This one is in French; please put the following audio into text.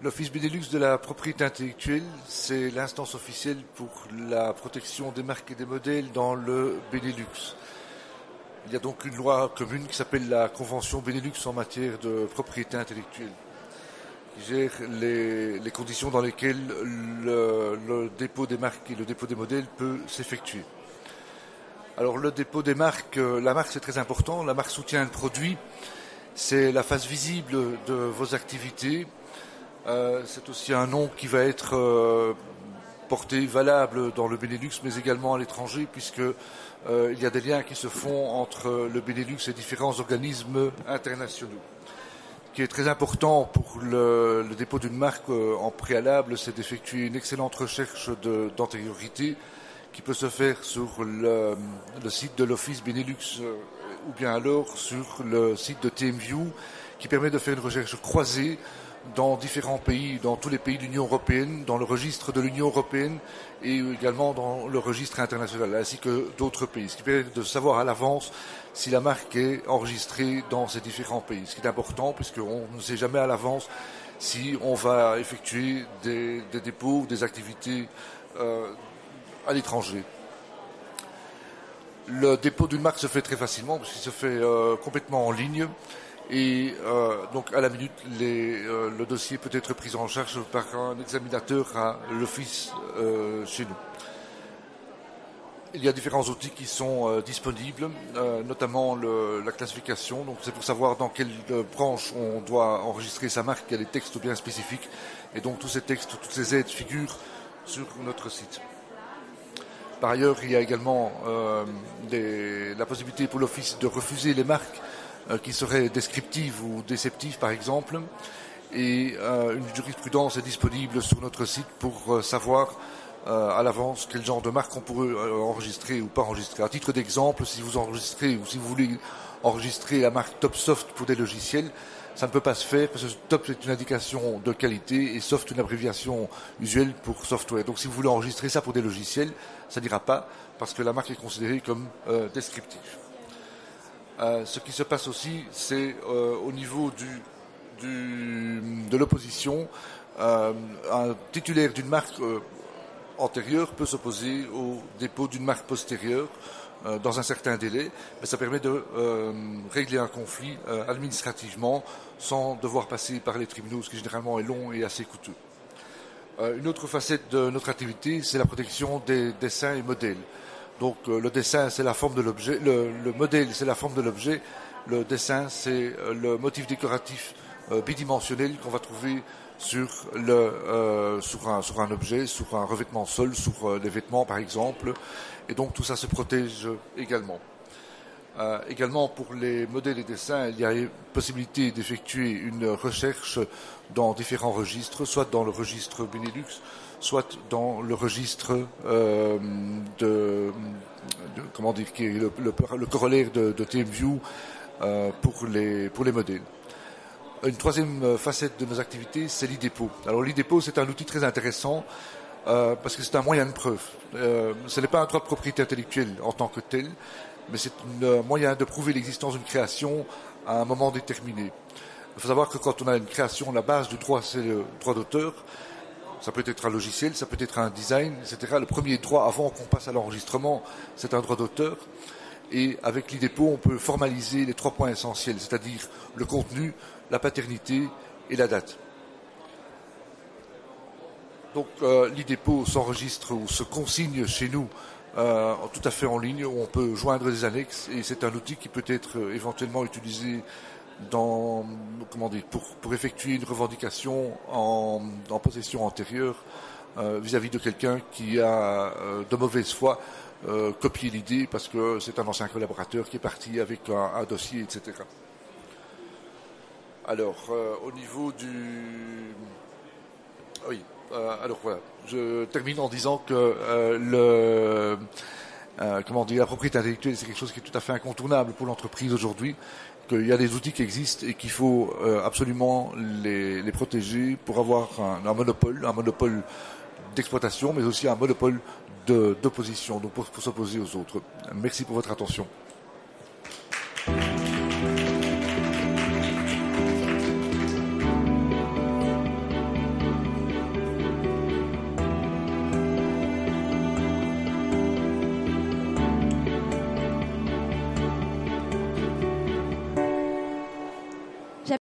L'Office Benelux de la propriété intellectuelle, c'est l'instance officielle pour la protection des marques et des modèles dans le Benelux. Il y a donc une loi commune qui s'appelle la Convention Benelux en matière de propriété intellectuelle, qui gère les conditions dans lesquelles le dépôt des marques et le dépôt des modèles peut s'effectuer. Alors le dépôt des marques, la marque c'est très important, la marque soutient le produit, c'est la face visible de vos activités. C'est aussi un nom qui va être porté valable dans le Benelux, mais également à l'étranger, puisque il y a des liens qui se font entre le Benelux et différents organismes internationaux. Ce qui est très important pour le dépôt d'une marque en préalable, c'est d'effectuer une excellente recherche d'antériorité qui peut se faire sur le site de l'Office Benelux ou bien alors sur le site de TeamView, qui permet de faire une recherche croisée dans différents pays, dans tous les pays de l'Union européenne, dans le registre de l'Union européenne et également dans le registre international, ainsi que d'autres pays. Ce qui permet de savoir à l'avance si la marque est enregistrée dans ces différents pays. Ce qui est important puisqu'on ne sait jamais à l'avance si on va effectuer des dépôts ou des activités à l'étranger. Le dépôt d'une marque se fait très facilement parce qu'il se fait complètement en ligne. Et donc à la minute, le dossier peut être pris en charge par un examinateur à l'office chez nous. Il y a différents outils qui sont disponibles, notamment la classification. Donc c'est pour savoir dans quelle branche on doit enregistrer sa marque. Il y a des textes bien spécifiques. Et donc tous ces textes, toutes ces aides figurent sur notre site. Par ailleurs, il y a également la possibilité pour l'office de refuser les marques qui seraient descriptives ou déceptives par exemple, et une jurisprudence est disponible sur notre site pour savoir à l'avance quel genre de marque on pourrait enregistrer ou pas enregistrer. À titre d'exemple, si vous enregistrez ou si vous voulez enregistrer la marque TopSoft pour des logiciels, ça ne peut pas se faire parce que Top est une indication de qualité et Soft une abréviation usuelle pour software. Donc si vous voulez enregistrer ça pour des logiciels, ça n'ira pas parce que la marque est considérée comme descriptive. Ce qui se passe aussi, c'est au niveau de l'opposition, un titulaire d'une marque antérieure peut s'opposer au dépôt d'une marque postérieure dans un certain délai, mais ça permet de régler un conflit administrativement sans devoir passer par les tribunaux, ce qui généralement est long et assez coûteux. Une autre facette de notre activité, c'est la protection des dessins et modèles. Donc le dessin, c'est la forme de l'objet, le modèle, c'est la forme de l'objet, le dessin, c'est le motif décoratif bidimensionnel qu'on va trouver sur un objet, sur un revêtement sol, sur les vêtements par exemple, et donc tout ça se protège également. Également pour les modèles et dessins, il y a possibilité d'effectuer une recherche dans différents registres, soit dans le registre Benelux, soit dans le registre comment dire, qui est le corollaire de TeamView pour les modèles. Une troisième facette de nos activités, c'est l'e-dépôt. Alors l'e-dépôt, c'est un outil très intéressant parce que c'est un moyen de preuve. Ce n'est pas un droit de propriété intellectuelle en tant que tel, mais c'est un moyen de prouver l'existence d'une création à un moment déterminé. Il faut savoir que quand on a une création, la base du droit, c'est le droit d'auteur. Ça peut être un logiciel, ça peut être un design, etc. Le premier droit avant qu'on passe à l'enregistrement, c'est un droit d'auteur. Et avec l'e-dépôt, on peut formaliser les 3 points essentiels, c'est-à-dire le contenu, la paternité et la date. Donc l'e-dépôt s'enregistre ou se consigne chez nous tout à fait en ligne, où on peut joindre des annexes, et c'est un outil qui peut être éventuellement utilisé pour effectuer une revendication en possession antérieure vis-à-vis de quelqu'un qui a de mauvaise foi copié l'idée parce que c'est un ancien collaborateur qui est parti avec un dossier, etc. Alors, au niveau alors voilà, je termine en disant que la propriété intellectuelle, c'est quelque chose qui est tout à fait incontournable pour l'entreprise aujourd'hui, qu'il y a des outils qui existent et qu'il faut absolument les protéger pour avoir un monopole d'exploitation, mais aussi un monopole d'opposition, donc pour s'opposer aux autres. Merci pour votre attention.